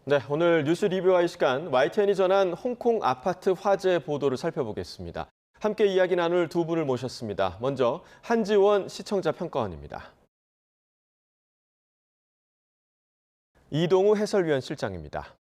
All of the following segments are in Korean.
네, 오늘 뉴스 리뷰와의 시간 YTN이 전한 홍콩 아파트 화재 보도를 살펴보겠습니다. 함께 이야기 나눌 두 분을 모셨습니다. 먼저 한지원 시청자 평가원입니다. 이동우 해설위원 실장입니다.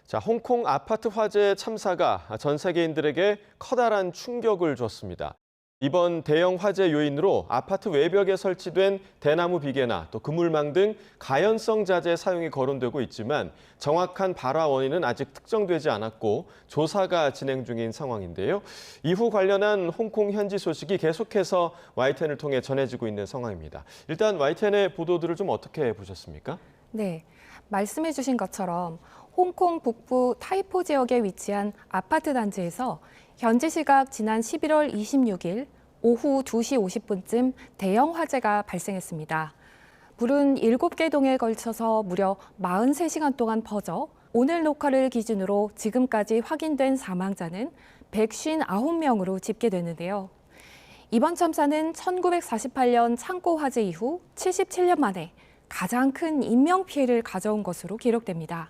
자, 홍콩 아파트 화재 참사가 전 세계인들에게 커다란 충격을 줬습니다. 이번 대형 화재 요인으로 아파트 외벽에 설치된 대나무 비계나 또 그물망 등 가연성 자재 사용이 거론되고 있지만 정확한 발화 원인은 아직 특정되지 않았고 조사가 진행 중인 상황인데요. 이후 관련한 홍콩 현지 소식이 계속해서 YTN을 통해 전해지고 있는 상황입니다. 일단 YTN의 보도들을 좀 어떻게 보셨습니까? 네, 말씀해 주신 것처럼 홍콩 북부 타이포 지역에 위치한 아파트 단지에서 현지 시각 지난 11월 26일 오후 2시 50분쯤 대형 화재가 발생했습니다. 불은 7개 동에 걸쳐서 무려 43시간 동안 퍼져 오늘 녹화를 기준으로 지금까지 확인된 사망자는 159명으로 집계됐는데요. 이번 참사는 1948년 창고 화재 이후 77년 만에 가장 큰 인명피해를 가져온 것으로 기록됩니다.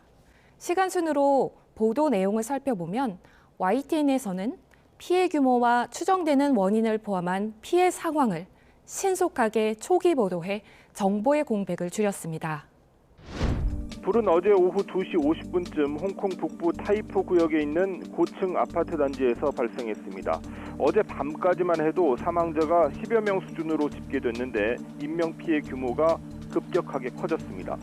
시간 순으로 보도 내용을 살펴보면 YTN에서는 피해 규모와 추정되는 원인을 포함한 피해 상황을 신속하게 초기 보도해 정보의 공백을 줄였습니다. 불은 어제 오후 2시 50분쯤 홍콩 북부 타이포 구역에 있는 고층 아파트 단지에서 발생했습니다. 어제 밤까지만 해도 사망자가 10여 명 수준으로 집계됐는데 인명피해 규모가 급격하게 커졌습니다.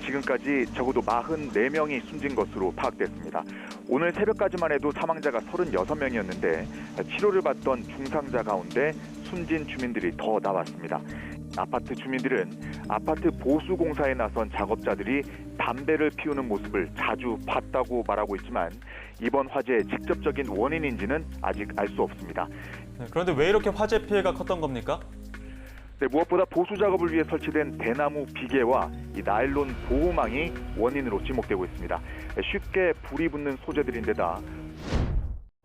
지금까지 적어도 44명이 숨진 것으로 파악됐습니다. 오늘 새벽까지만 해도 사망자가 36명이었는데 치료를 받던 중상자 가운데 숨진 주민들이 더 나왔습니다. 아파트 주민들은 아파트 보수 공사에 나선 작업자들이 담배를 피우는 모습을 자주 봤다고 말하고 있지만 이번 화재의 직접적인 원인인지는 아직 알 수 없습니다. 그런데 왜 이렇게 화재 피해가 컸던 겁니까? 네, 무엇보다 보수 작업을 위해 설치된 대나무 비계와 이 나일론 보호망이 원인으로 지목되고 있습니다. 쉽게 불이 붙는 소재들인데다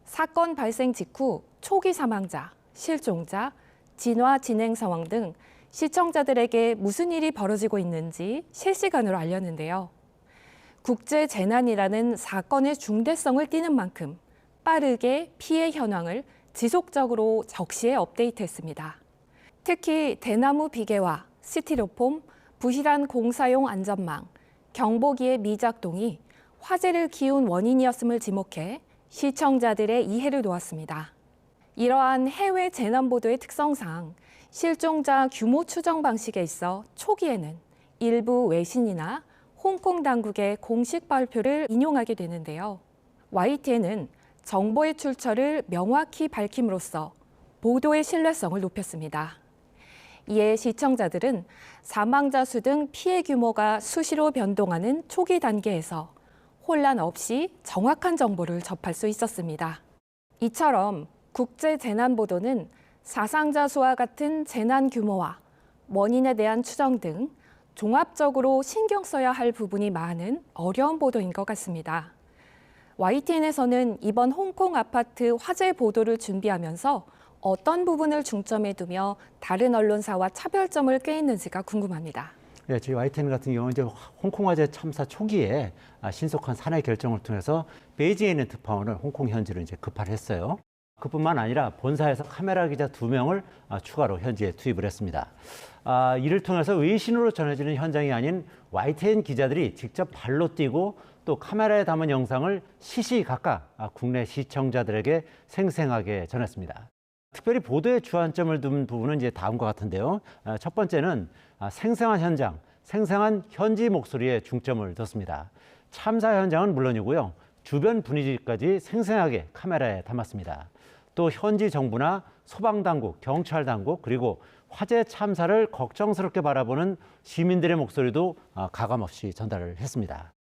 사건 발생 직후 초기 사망자, 실종자, 진화 진행 상황 등 시청자들에게 무슨 일이 벌어지고 있는지 실시간으로 알렸는데요. 국제 재난이라는 사건의 중대성을 띠는 만큼 빠르게 피해 현황을 지속적으로 적시해 업데이트했습니다. 특히 대나무 비계와 스티로폼, 부실한 공사용 안전망, 경보기의 미작동이 화재를 키운 원인이었음을 지목해 시청자들의 이해를 도왔습니다. 이러한 해외 재난 보도의 특성상 실종자 규모 추정 방식에 있어 초기에는 일부 외신이나 홍콩 당국의 공식 발표를 인용하게 되는데요. YTN은 정보의 출처를 명확히 밝힘으로써 보도의 신뢰성을 높였습니다. 이에 시청자들은 사망자 수 등 피해 규모가 수시로 변동하는 초기 단계에서 혼란 없이 정확한 정보를 접할 수 있었습니다. 이처럼 국제 재난 보도는 사상자 수와 같은 재난 규모와 원인에 대한 추정 등 종합적으로 신경 써야 할 부분이 많은 어려운 보도인 것 같습니다. YTN에서는 이번 홍콩 아파트 화재 보도를 준비하면서 어떤 부분을 중점에 두며 다른 언론사와 차별점을 꾀했는지가 궁금합니다. 네, 저희 YTN 같은 경우는 이제 홍콩 화재 참사 초기에 신속한 산해 결정을 통해서 베이징에 있는 특파원을 홍콩 현지로 이제 급파를 했어요. 그뿐만 아니라 본사에서 카메라 기자 2명을 추가로 현지에 투입을 했습니다. 이를 통해서 외신으로 전해지는 현장이 아닌 YTN 기자들이 직접 발로 뛰고 또 카메라에 담은 영상을 시시각각 국내 시청자들에게 생생하게 전했습니다. 특별히 보도에 주안점을 둔 부분은 이제 다음과 같은데요. 첫 번째는 생생한 현장, 생생한 현지 목소리에 중점을 뒀습니다. 참사 현장은 물론이고요. 주변 분위기까지 생생하게 카메라에 담았습니다. 또 현지 정부나 소방당국, 경찰당국, 그리고 화재 참사를 걱정스럽게 바라보는 시민들의 목소리도 가감없이 전달을 했습니다.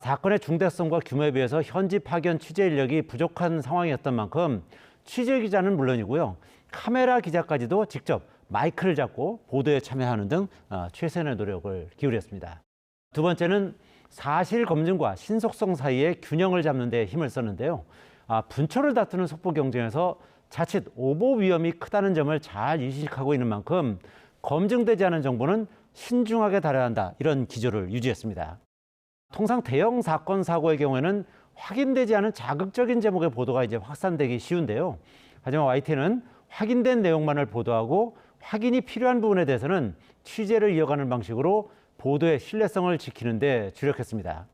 사건의 중대성과 규모에 비해서 현지 파견 취재 인력이 부족한 상황이었던 만큼 취재 기자는 물론이고요. 카메라 기자까지도 직접 마이크를 잡고 보도에 참여하는 등 최선의 노력을 기울였습니다. 두 번째는 사실 검증과 신속성 사이의 균형을 잡는 데 힘을 썼는데요. 분초를 다투는 속보 경쟁에서 자칫 오보 위험이 크다는 점을 잘 인식하고 있는 만큼 검증되지 않은 정보는 신중하게 다뤄야 한다. 이런 기조를 유지했습니다. 통상 대형 사건 사고의 경우에는 확인되지 않은 자극적인 제목의 보도가 이제 확산되기 쉬운데요. 하지만 YTN은 확인된 내용만을 보도하고 확인이 필요한 부분에 대해서는 취재를 이어가는 방식으로 보도의 신뢰성을 지키는 데 주력했습니다.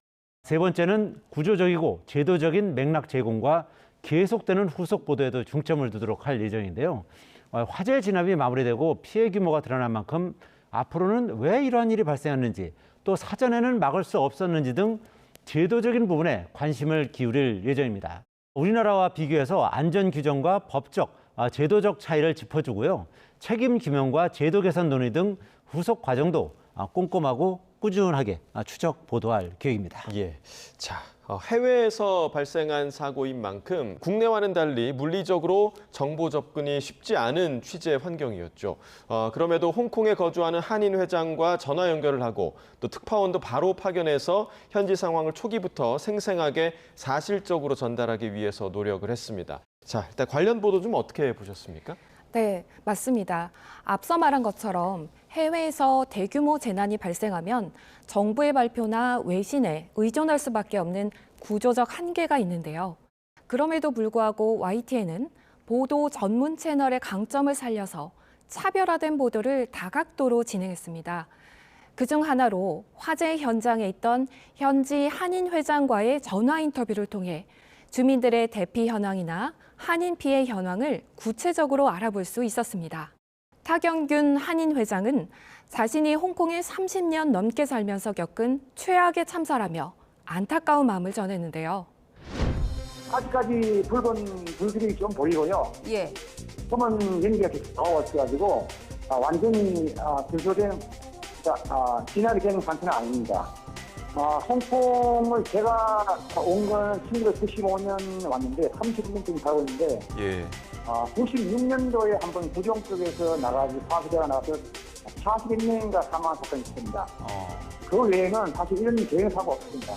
세 번째는 구조적이고 제도적인 맥락 제공과 계속되는 후속 보도에도 중점을 두도록 할 예정인데요. 화재 진압이 마무리되고 피해 규모가 드러난 만큼 앞으로는 왜 이러한 일이 발생했는지 또 사전에는 막을 수 없었는지 등 제도적인 부분에 관심을 기울일 예정입니다. 우리나라와 비교해서 안전 규정과 법적, 제도적 차이를 짚어주고요. 책임 규명과 제도 개선 논의 등 후속 과정도 꼼꼼하고 꾸준하게 추적 보도할 계획입니다. 예. 자, 해외에서 발생한 사고인 만큼 국내와는 달리 물리적으로 정보 접근이 쉽지 않은 취재 환경이었죠. 그럼에도 홍콩에 거주하는 한인 회장과 전화 연결을 하고 또 특파원도 바로 파견해서 현지 상황을 초기부터 생생하게 사실적으로 전달하기 위해서 노력을 했습니다. 자, 일단 관련 보도 좀 어떻게 보셨습니까? 네, 맞습니다. 앞서 말한 것처럼 해외에서 대규모 재난이 발생하면 정부의 발표나 외신에 의존할 수밖에 없는 구조적 한계가 있는데요. 그럼에도 불구하고 YTN은 보도 전문 채널의 강점을 살려서 차별화된 보도를 다각도로 진행했습니다. 그중 하나로 화재 현장에 있던 현지 한인 회장과의 전화 인터뷰를 통해 주민들의 대피 현황이나 한인 피해 현황을 구체적으로 알아볼 수 있었습니다. 탁영균 한인 회장은 자신이 홍콩에 30년 넘게 살면서 겪은 최악의 참사라며 안타까운 마음을 전했는데요. 아직까지 붉은 불길이 좀 보이고요. 예. 검은 연기가 계속 나와가지고 완전히 들소된 진압이 되는 상태는 아닙니다. 홍콩을 제가 온 건 1995년 왔는데 31년쯤 살고 있는데 예. 96년도에 한번 구정 쪽에서 나가지고 화재가 나와서 41명인가 사망한 사건이 있습니다. 그 외에는 사실 이런 대형 사고가 없습니다.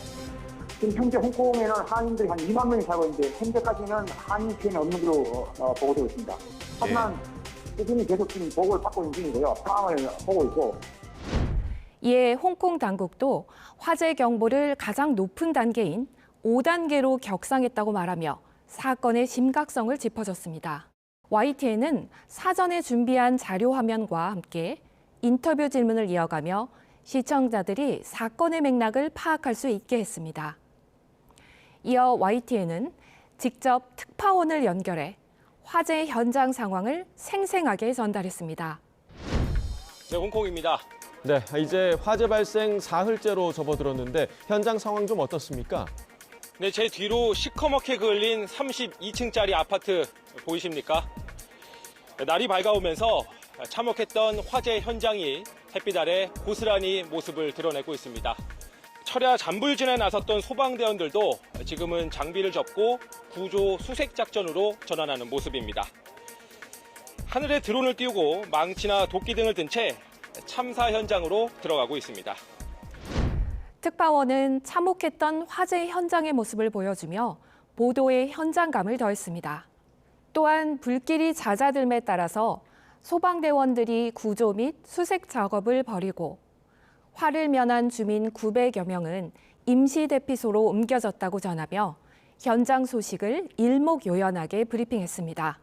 지금 현재 홍콩에는 한인들이 한 2만 명이 살고 있는데 현재까지는 한인 피해는 없는 걸로 보고되고 있습니다. 하지만 꾸준히 계속 지금 보고를 받고 있는 중이고요. 상황을 보고 있고. 이에 홍콩 당국도 화재 경보를 가장 높은 단계인 5단계로 격상했다고 말하며 사건의 심각성을 짚어줬습니다. YTN은 사전에 준비한 자료 화면과 함께 인터뷰 질문을 이어가며 시청자들이 사건의 맥락을 파악할 수 있게 했습니다. 이어 YTN은 직접 특파원을 연결해 화재 현장 상황을 생생하게 전달했습니다. 네, 홍콩입니다. 네, 이제 화재 발생 사흘째로 접어들었는데 현장 상황 좀 어떻습니까? 네, 제 뒤로 시커멓게 그을린 32층짜리 아파트 보이십니까? 날이 밝아오면서 참혹했던 화재 현장이 햇빛 아래 고스란히 모습을 드러내고 있습니다. 철야 잔불진에 나섰던 소방대원들도 지금은 장비를 접고 구조 수색 작전으로 전환하는 모습입니다. 하늘에 드론을 띄우고 망치나 도끼 등을 든 채 참사 현장으로 들어가고 있습니다. 특파원은 참혹했던 화재 현장의 모습을 보여주며 보도의 현장감을 더했습니다. 또한 불길이 잦아들음에 따라서 소방대원들이 구조 및 수색 작업을 벌이고 화를 면한 주민 900여 명은 임시 대피소로 옮겨졌다고 전하며 현장 소식을 일목요연하게 브리핑했습니다.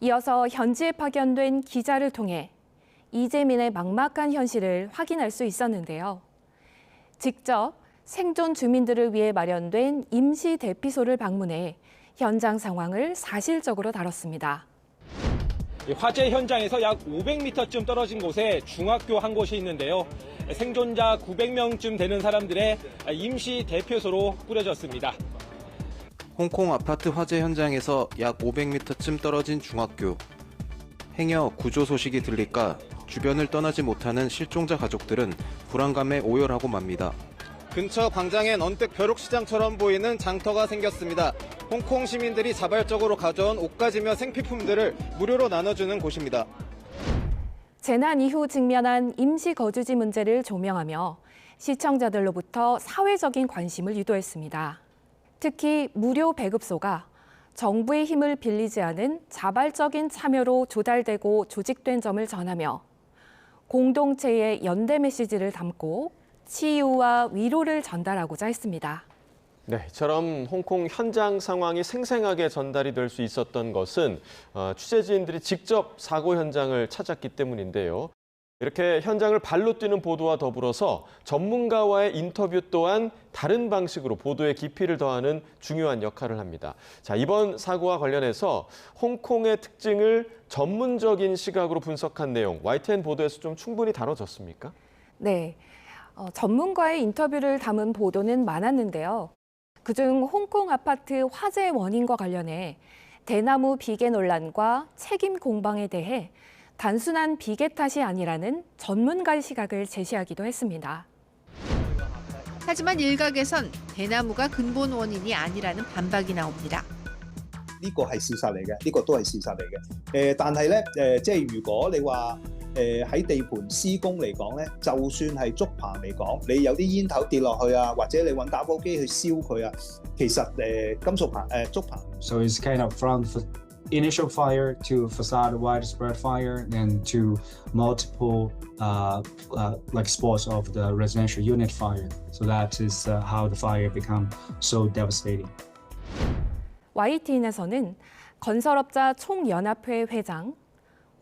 이어서 현지에 파견된 기자를 통해 이재민의 막막한 현실을 확인할 수 있었는데요. 직접 생존 주민들을 위해 마련된 임시 대피소를 방문해 현장 상황을 사실적으로 다뤘습니다. 화재 현장에서 약 500m쯤 떨어진 곳에 중학교 한 곳이 있는데요. 생존자 900명쯤 되는 사람들의 임시 대피소로 꾸려졌습니다. 홍콩 아파트 화재 현장에서 약 500m쯤 떨어진 중학교. 행여 구조 소식이 들릴까 주변을 떠나지 못하는 실종자 가족들은 불안감에 오열하고 맙니다. 근처 광장엔 언뜻 벼룩시장처럼 보이는 장터가 생겼습니다. 홍콩 시민들이 자발적으로 가져온 옷가지며 생필품들을 무료로 나눠주는 곳입니다. 재난 이후 직면한 임시 거주지 문제를 조명하며 시청자들로부터 사회적인 관심을 유도했습니다. 특히 무료 배급소가 정부의 힘을 빌리지 않은 자발적인 참여로 조달되고 조직된 점을 전하며 공동체의 연대 메시지를 담고 치유와 위로를 전달하고자 했습니다. 네, 이처럼 홍콩 현장 상황이 생생하게 전달이 될 수 있었던 것은 취재진들이 직접 사고 현장을 찾았기 때문인데요. 이렇게 현장을 발로 뛰는 보도와 더불어서 전문가와의 인터뷰 또한 다른 방식으로 보도의 깊이를 더하는 중요한 역할을 합니다. 자, 이번 사고와 관련해서 홍콩의 특징을 전문적인 시각으로 분석한 내용, YTN 보도에서 좀 충분히 다뤄졌습니까? 네, 전문가의 인터뷰를 담은 보도는 많았는데요. 그중 홍콩 아파트 화재 원인과 관련해 대나무 비계 논란과 책임 공방에 대해 단순한 비계 탓이 아니라는 전문가의 시각을 제시하기도 했습니다. 하지만 일각에선 대나무가 근본 원인이 아니라는 반박이 나옵니다. 呢個係事實嚟嘅，呢個都係事實嚟嘅。但係咧，即係如果你話喺地盤施工嚟講咧，就算係竹棚嚟講，你有啲煙頭跌落去啊，或者你揾打火機去燒佢啊，其實金屬棚竹棚。So it's kind of from initial fire to facade widespread fire, then to multiple like spots of the residential unit fire. So that is how the fire become so devastating. YTN에서는 건설업자 총연합회 회장,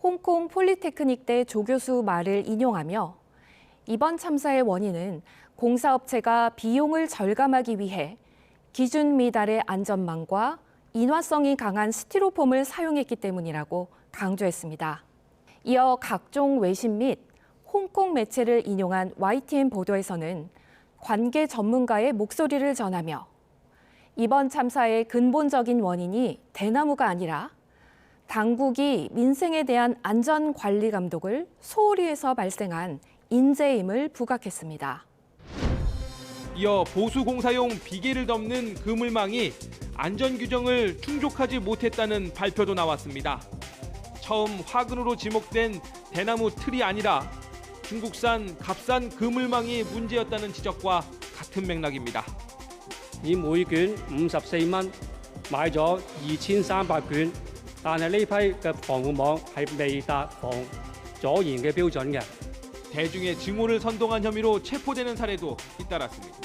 홍콩 폴리테크닉대 조교수 말을 인용하며 이번 참사의 원인은 공사업체가 비용을 절감하기 위해 기준 미달의 안전망과 인화성이 강한 스티로폼을 사용했기 때문이라고 강조했습니다. 이어 각종 외신 및 홍콩 매체를 인용한 YTN 보도에서는 관계 전문가의 목소리를 전하며 이번 참사의 근본적인 원인이 대나무가 아니라 당국이 민생에 대한 안전관리 감독을 소홀히 해서 발생한 인재임을 부각했습니다. 이어 보수공사용 비계를 덮는 그물망이 안전규정을 충족하지 못했다는 발표도 나왔습니다. 처음 화근으로 지목된 대나무 틀이 아니라 중국산 값싼 그물망이 문제였다는 지적과 같은 맥락입니다. 以每卷54蚊買咗2300卷，但係呢批嘅防護網係未達防阻燃嘅標準嘅。 대중의 증오를 선동한 혐의로 체포되는 사례도 잇따랐습니다.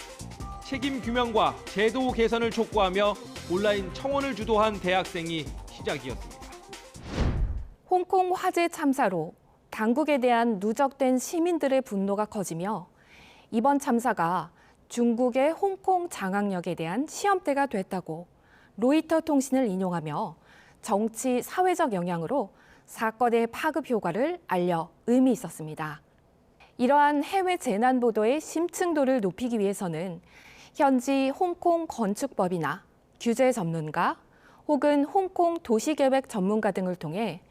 책임 규명과 제도 개선을 촉구하며 온라인 청원을 주도한 대학생이 시작이었습니다. 홍콩 화재 참사로 당국에 대한 누적된 시민들의 분노가 커지며 이번 참사가 중국의 홍콩 장악력에 대한 시험대가 됐다고 로이터 통신을 인용하며 정치, 사회적 영향으로 사건의 파급 효과를 알려 의미 있었습니다. 이러한 해외 재난 보도의 심층도를 높이기 위해서는 현지 홍콩 건축법이나 규제 전문가 혹은 홍콩 도시계획 전문가 등을 통해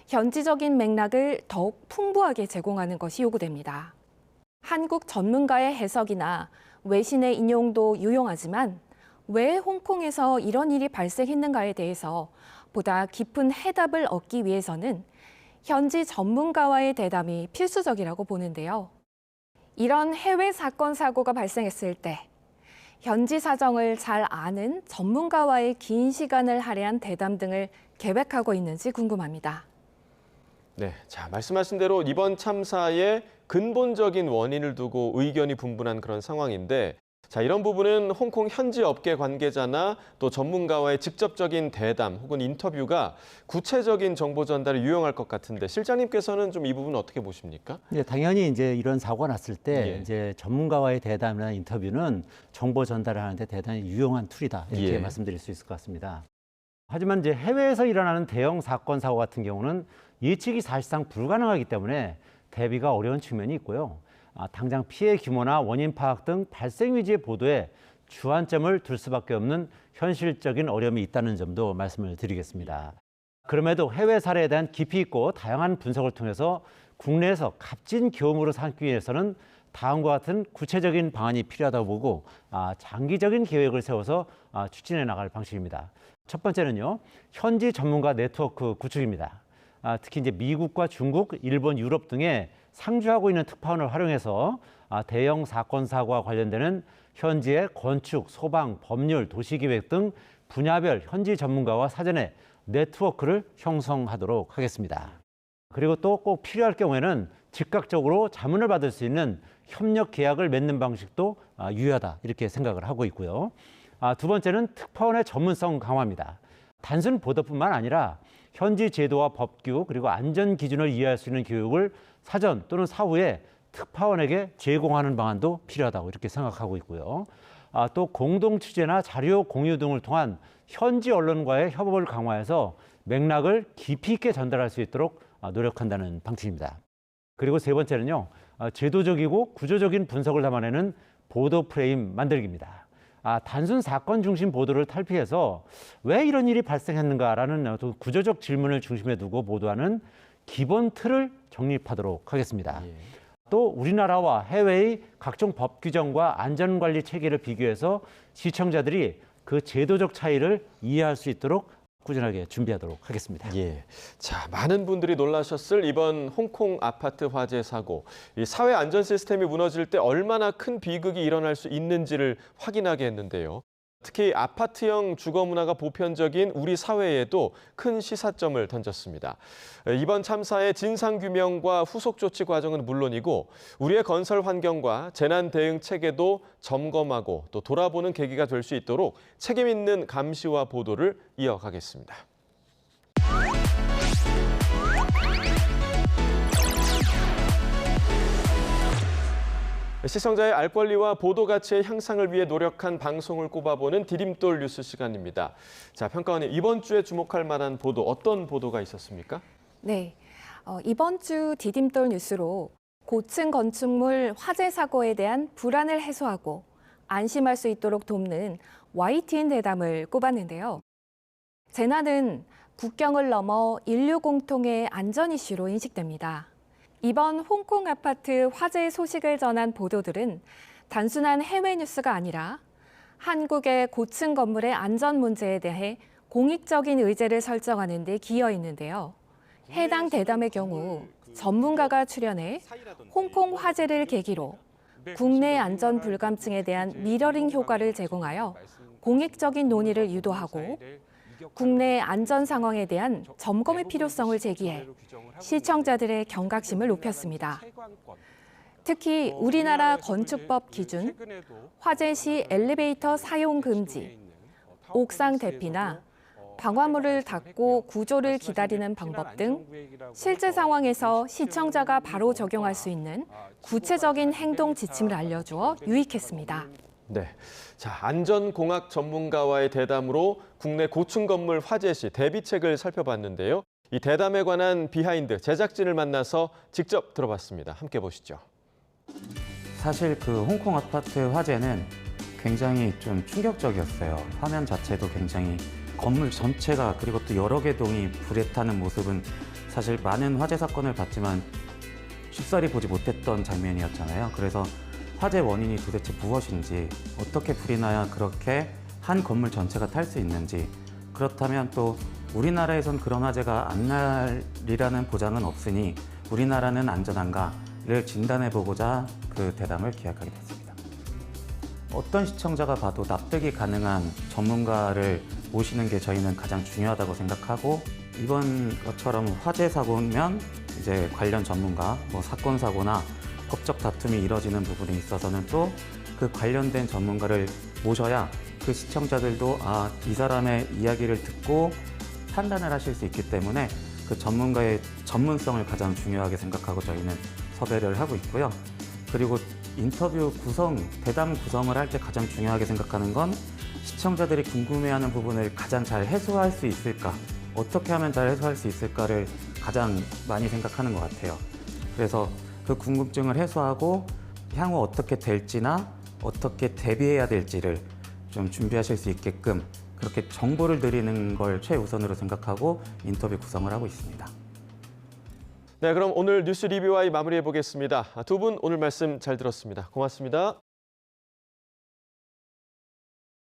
현지적인 맥락을 더욱 풍부하게 제공하는 것이 요구됩니다. 한국 전문가의 해석이나 외신의 인용도 유용하지만 왜 홍콩에서 이런 일이 발생했는가에 대해서 보다 깊은 해답을 얻기 위해서는 현지 전문가와의 대담이 필수적이라고 보는데요. 이런 해외 사건 사고가 발생했을 때 현지 사정을 잘 아는 전문가와의 긴 시간을 할애한 대담 등을 계획하고 있는지 궁금합니다. 네, 자, 말씀하신 대로 이번 참사의 근본적인 원인을 두고 의견이 분분한 그런 상황인데, 자, 이런 부분은 홍콩 현지 업계 관계자나 또 전문가와의 직접적인 대담 혹은 인터뷰가 구체적인 정보 전달에 유용할 것 같은데 실장님께서는 좀 이 부분 어떻게 보십니까? 네, 당연히 이제 이런 사고가 났을 때 예. 이제 전문가와의 대담이나 인터뷰는 정보 전달을 하는데 대단히 유용한 툴이다 이렇게 예. 말씀드릴 수 있을 것 같습니다. 하지만 이제 해외에서 일어나는 대형 사건 사고 같은 경우는 예측이 사실상 불가능하기 때문에 대비가 어려운 측면이 있고요. 당장 피해 규모나 원인 파악 등 발생 위기의 보도에 주안점을 둘 수밖에 없는 현실적인 어려움이 있다는 점도 말씀을 드리겠습니다. 그럼에도 해외 사례에 대한 깊이 있고 다양한 분석을 통해서 국내에서 값진 교훈으로 삼기 위해서는 다음과 같은 구체적인 방안이 필요하다고 보고 장기적인 계획을 세워서 추진해 나갈 방식입니다. 첫 번째는요, 현지 전문가 네트워크 구축입니다. 특히 이제 미국과 중국, 일본, 유럽 등에 상주하고 있는 특파원을 활용해서 대형 사건 사고와 관련되는 현지의 건축, 소방, 법률, 도시계획 등 분야별 현지 전문가와 사전에 네트워크를 형성하도록 하겠습니다. 그리고 또 꼭 필요할 경우에는 즉각적으로 자문을 받을 수 있는 협력 계약을 맺는 방식도 유효하다 이렇게 생각을 하고 있고요. 두 번째는 특파원의 전문성 강화입니다. 단순 보도뿐만 아니라 현지 제도와 법규 그리고 안전 기준을 이해할 수 있는 교육을 사전 또는 사후에 특파원에게 제공하는 방안도 필요하다고 이렇게 생각하고 있고요. 또 공동 취재나 자료 공유 등을 통한 현지 언론과의 협업을 강화해서 맥락을 깊이 있게 전달할 수 있도록 노력한다는 방침입니다. 그리고 세 번째는요, 제도적이고 구조적인 분석을 담아내는 보도 프레임 만들기입니다. 단순 사건 중심 보도를 탈피해서 왜 이런 일이 발생했는가라는 구조적 질문을 중심에 두고 보도하는 기본 틀을 정립하도록 하겠습니다. 또 우리나라와 해외의 각종 법 규정과 안전관리 체계를 비교해서 시청자들이 그 제도적 차이를 이해할 수 있도록 꾸준하게 준비하도록 하겠습니다. 예. 자, 많은 분들이 놀라셨을 이번 홍콩 아파트 화재 사고. 이 사회 안전 시스템이 무너질 때 얼마나 큰 비극이 일어날 수 있는지를 확인하게 했는데요. 특히 아파트형 주거 문화가 보편적인 우리 사회에도 큰 시사점을 던졌습니다. 이번 참사의 진상규명과 후속 조치 과정은 물론이고 우리의 건설 환경과 재난 대응 체계도 점검하고 또 돌아보는 계기가 될 수 있도록 책임 있는 감시와 보도를 이어가겠습니다. 시청자의 알 권리와 보도 가치의 향상을 위해 노력한 방송을 꼽아보는 디딤돌 뉴스 시간입니다. 자, 평가원님, 이번 주에 주목할 만한 보도, 어떤 보도가 있었습니까? 네, 이번 주 디딤돌 뉴스로 고층 건축물 화재 사고에 대한 불안을 해소하고 안심할 수 있도록 돕는 YTN 대담을 꼽았는데요. 재난은 국경을 넘어 인류 공통의 안전 이슈로 인식됩니다. 이번 홍콩 아파트 화재 소식을 전한 보도들은 단순한 해외 뉴스가 아니라 한국의 고층 건물의 안전 문제에 대해 공익적인 의제를 설정하는 데 기여 있는데요. 해당 대담의 경우 전문가가 출연해 홍콩 화재를 계기로 국내 안전 불감증에 대한 미러링 효과를 제공하여 공익적인 논의를 유도하고 국내 안전 상황에 대한 점검의 필요성을 제기해 시청자들의 경각심을 높였습니다. 특히 우리나라 건축법 기준, 화재 시 엘리베이터 사용 금지, 옥상 대피나 방화문을 닫고 구조를 기다리는 방법 등 실제 상황에서 시청자가 바로 적용할 수 있는 구체적인 행동 지침을 알려주어 유익했습니다. 네, 자, 안전공학 전문가와의 대담으로 국내 고층 건물 화재 시 대비책을 살펴봤는데요. 이 대담에 관한 비하인드, 제작진을 만나서 직접 들어봤습니다. 함께 보시죠. 사실 그 홍콩 아파트 화재는 굉장히 좀 충격적이었어요. 화면 자체도 굉장히 건물 전체가 그리고 또 여러 개 동이 불에 타는 모습은 사실 많은 화재 사건을 봤지만 쉽사리 보지 못했던 장면이었잖아요. 그래서 화재 원인이 도대체 무엇인지, 어떻게 불이 나야 그렇게 한 건물 전체가 탈 수 있는지, 그렇다면 또 우리나라에선 그런 화재가 안 날이라는 보장은 없으니 우리나라는 안전한가를 진단해보고자 그 대담을 기획하게 됐습니다. 어떤 시청자가 봐도 납득이 가능한 전문가를 모시는 게 저희는 가장 중요하다고 생각하고, 이번 것처럼 화재 사고면 이제 관련 전문가, 사건 사고나 법적 다툼이 이뤄지는 부분에 있어서는 또 그 관련된 전문가를 모셔야 그 시청자들도 이 사람의 이야기를 듣고 판단을 하실 수 있기 때문에 그 전문가의 전문성을 가장 중요하게 생각하고 저희는 섭외를 하고 있고요. 그리고 인터뷰 구성, 대담 구성을 할 때 가장 중요하게 생각하는 건 시청자들이 궁금해하는 부분을 가장 잘 해소할 수 있을까, 어떻게 하면 잘 해소할 수 있을까를 가장 많이 생각하는 것 같아요. 그래서 그 궁금증을 해소하고 향후 어떻게 될지나 어떻게 대비해야 될지를 좀 준비하실 수 있게끔 그렇게 정보를 드리는 걸 최우선으로 생각하고 인터뷰 구성을 하고 있습니다. 네, 그럼 오늘 뉴스 리뷰와이 마무리해 보겠습니다. 두 분 오늘 말씀 잘 들었습니다. 고맙습니다.